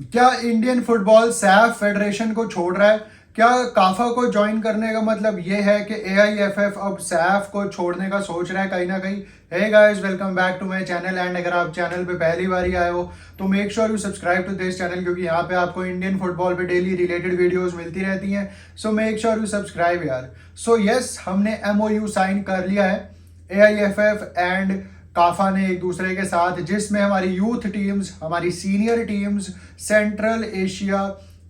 क्या Indian football Saif federation को छोड़ रहा है? क्या काफा को ज्वाइन करने का मतलब ये है कि एआईएफएफ अब सैफ को छोड़ने का सोच रहा है कहीं ना कहीं? Hey guys, welcome back to my channel. And अगर आप चैनल पे पहली बार ही आए हो तो make sure you subscribe to this channel, क्योंकि यहाँ पे आपको इंडियन फुटबॉल पे डेली रिलेटेड वीडियोस मिलती रहती हैं। So make sure you subscribe यार। सो यस, हमने एमओयू साइन कर लिया है एआईएफएफ एंड काफा ने एक दूसरे के साथ, जिसमें हमारी यूथ टीम्स, हमारी सीनियर टीम्स, सेंट्रल एशिया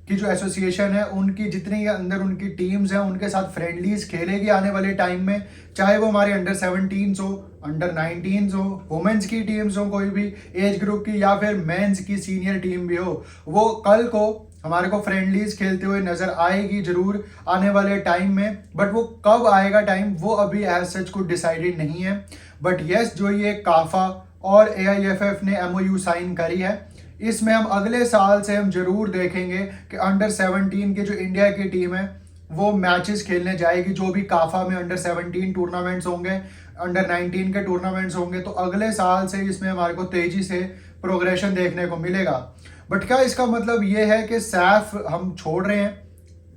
की जो एसोसिएशन है उनकी जितनी अंदर उनकी टीम्स हैं उनके साथ फ्रेंडलीज खेलेगी आने वाले टाइम में। चाहे वो हमारे अंडर 17 हो, अंडर 19 हो, वुमेन्स की टीम्स हो, कोई भी एज ग्रुप की, या फिर मेंस की सीनियर टीम भी हो, वो कल को हमारे को फ्रेंडलीज खेलते हुए नजर आएगी जरूर आने वाले टाइम में। बट वो कब आएगा टाइम, वो अभी एज सच कुछ डिसाइडेड नहीं है। बट यस, जो ये काफा और एआईएफएफ ने एमओयू साइन करी है, इसमें हम अगले साल से हम जरूर देखेंगे कि अंडर 17 की जो इंडिया की टीम है वो मैचेस खेलने जाएगी। जो भी काफा में अंडर 17 टूर्नामेंट्स होंगे, अंडर 19 के टूर्नामेंट्स होंगे, तो अगले साल से इसमें हमारे को तेजी से प्रोग्रेशन देखने को मिलेगा। बट क्या इसका मतलब ये है कि सैफ हम छोड़ रहे हैं?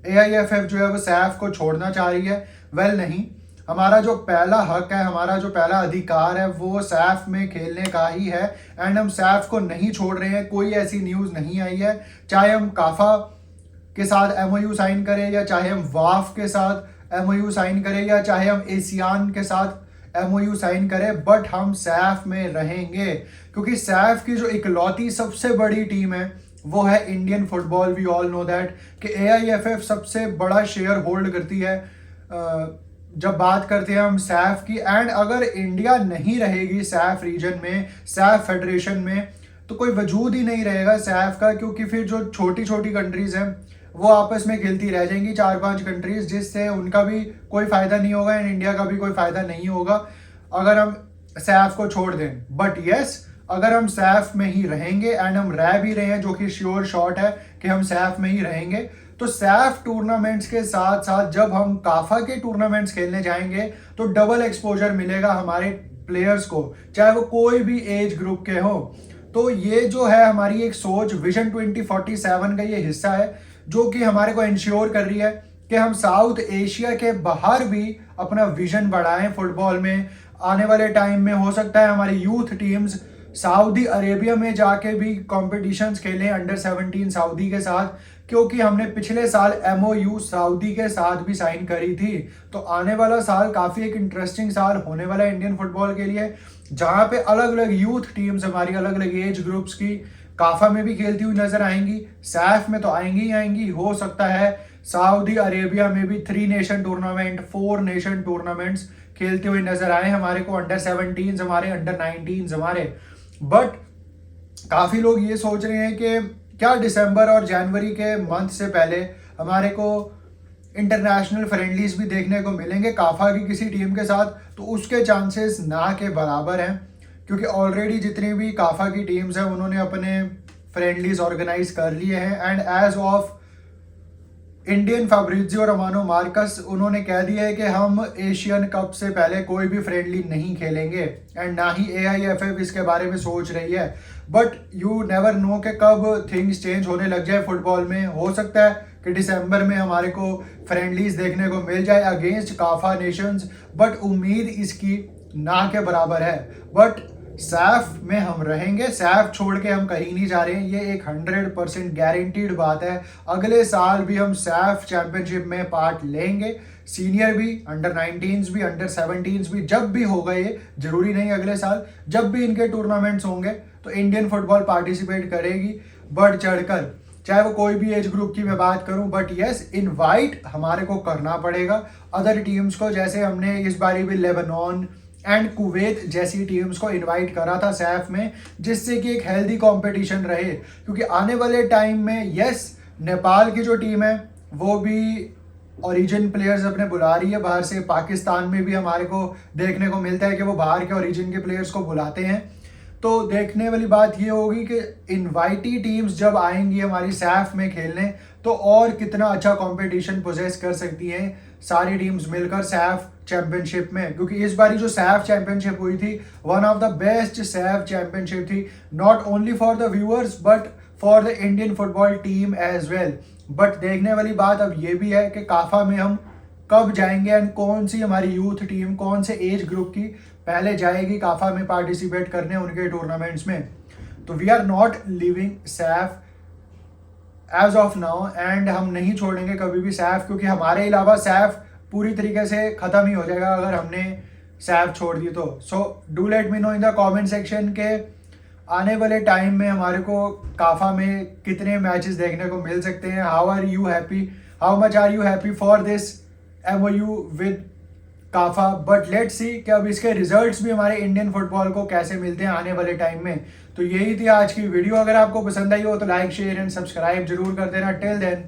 एआईएफएफ जो है वो सैफ को छोड़ना चाह रही है? वेल नहीं, हमारा जो पहला हक है, हमारा जो पहला अधिकार है वो सैफ में खेलने का ही है। एंड हम सैफ को नहीं छोड़ रहे हैं। कोई ऐसी न्यूज़ नहीं आई है, चाहे हम काफा के साथ एमओयू साइन करें, या चाहे हम वाफ के साथ एमओयू साइन करें, या चाहे हम एशियान के साथ एमओयू साइन करें, बट हम सैफ में रहेंगे। क्योंकि सैफ की जो इकलौती सबसे बड़ी टीम है वो है Indian football. We all know that कि एआईएफएफ सबसे बड़ा शेयर होल्ड करती है जब बात करते हैं हम सैफ की। एंड अगर इंडिया नहीं रहेगी सैफ रीजन में, सैफ फेडरेशन में, तो कोई वजूद ही नहीं रहेगा सैफ का। क्योंकि फिर जो छोटी छोटी कंट्रीज हैं वो आपस में खेलती रह जाएंगी, 4-5 कंट्रीज, जिससे उनका भी कोई फायदा नहीं होगा एंड इंडिया का भी कोई फायदा नहीं होगा अगर हम सैफ को छोड़ दें। बट यस, अगर हम सैफ में ही रहेंगे, एंड हम रह भी रहे हैं, जो कि श्योर शॉट है कि हम सैफ में ही रहेंगे, तो सैफ टूर्नामेंट्स के साथ साथ जब हम काफा के टूर्नामेंट्स खेलने जाएंगे तो डबल एक्सपोजर मिलेगा हमारे प्लेयर्स को, चाहे वो कोई भी एज ग्रुप के हो। तो ये जो है हमारी एक सोच, विजन 2047 का ये हिस्सा है, जो कि हमारे को इंश्योर कर रही है कि हम साउथ एशिया के बाहर भी अपना विजन बढ़ाएं फुटबॉल में। आने वाले टाइम में हो सकता है हमारी यूथ टीम्स सऊदी अरेबिया में जाके भी कॉम्पिटिशन्स खेलें अंडर 17 सऊदी के साथ, क्योंकि हमने पिछले साल एमओयू सऊदी के साथ भी साइन करी थी। तो आने वाला साल काफी एक इंटरेस्टिंग साल होने वाला है इंडियन फुटबॉल के लिए, जहां पे अलग अलग यूथ टीम्स हमारी अलग अलग एज ग्रुप्स की काफा में भी खेलती हुई नजर आएंगी, सैफ में तो आएंगी ही आएंगी। हो सकता है सऊदी अरेबिया में भी 3 नेशन टूर्नामेंट, 4 नेशन टूर्नामेंट्स खेलते हुए नजर आए हमारे को, अंडर 17 हमारे, अंडर 19 हमारे। बट काफी लोग ये सोच रहे हैं कि क्या दिसंबर और जनवरी के मंथ से पहले हमारे को इंटरनेशनल फ्रेंडलीज भी देखने को मिलेंगे काफा की किसी टीम के साथ? तो उसके चांसेस ना के बराबर हैं, क्योंकि ऑलरेडी जितनी भी काफा की टीम्स हैं उन्होंने अपने फ्रेंडलीज ऑर्गेनाइज कर लिए हैं। And as of Indian Fabrizio Romano Marcus, उन्होंने कह दिया है कि हम एशियन कप से पहले कोई भी फ्रेंडली नहीं खेलेंगे, एंड ना ही एआईएफएफ इसके बारे में सोच रही है। बट यू नेवर नो कि कब थिंग्स चेंज होने लग जाए फुटबॉल में। हो सकता है कि दिसंबर में हमारे को फ्रेंडलीज देखने को मिल जाए अगेंस्ट काफा नेशंस, बट उम्मीद इसकी ना के बराबर है। बट सैफ में हम रहेंगे, सैफ छोड़ के हम कहीं नहीं जा रहे हैं, ये एक 100% गारंटीड बात है। अगले साल भी हम सैफ चैंपियनशिप में पार्ट लेंगे, सीनियर भी, अंडर 19 भी, अंडर 17 भी, जब भी होगा, ये जरूरी नहीं अगले साल, जब भी इनके टूर्नामेंट्स होंगे तो इंडियन फुटबॉल पार्टिसिपेट करेगी बढ़ चढ़कर, चाहे वो कोई भी एज ग्रुप की मैं बात करूं। बट यस, इनवाइट हमारे को करना पड़ेगा अदर टीम्स को, जैसे हमने इस बारी भी लेबनान एंड कुवैत जैसी टीम्स को इनवाइट करा था सैफ में, जिससे कि एक हेल्दी कंपटीशन रहे। क्योंकि आने वाले टाइम में यस, नेपाल की जो टीम है वो भी ओरिजिन प्लेयर्स अपने बुला रही है बाहर से। पाकिस्तान में भी हमारे को देखने को मिलता है कि वो बाहर के ओरिजिन के प्लेयर्स को बुलाते हैं। तो देखने वाली बात ये होगी कि इनवाइटी टीम्स जब आएंगी हमारी सैफ में खेलने, तो और कितना अच्छा कंपटीशन पोजेस कर सकती हैं सारी टीम्स मिलकर सैफ चैंपियनशिप में। क्योंकि इस बारी जो सैफ चैंपियनशिप हुई थी, one of the best SAFF championship थी, not only for the viewers but for the Indian football team as well. But देखने वाली बात अब ये भी है कि काफा में हम कब जाएंगे एंड कौन सी हमारी यूथ टीम कौन से एज ग्रुप की पहले जाएगी काफा में पार्टिसिपेट करने उनके टूर्नामेंट्स में। तो we are not leaving SAFF as of now and हम नहीं छोड़ेंगे कभी भी सैफ, क्योंकि हमारे अलावा सैफ पूरी तरीके से खत्म ही हो जाएगा अगर हमने सैफ छोड़ दी तो। So do let me know in the comment section के आने वाले टाइम में हमारे को काफा में कितने मैचेस देखने को मिल सकते हैं। How are you happy, how much are you happy for this MOU with CAFA. But let's see कि अब इसके रिजल्ट्स भी हमारे इंडियन फुटबॉल को कैसे मिलते हैं आने वाले टाइम में। तो यही थी आज की वीडियो। अगर आपको पसंद आई हो तो लाइक शेयर एंड सब्सक्राइब जरूर कर देना। Till then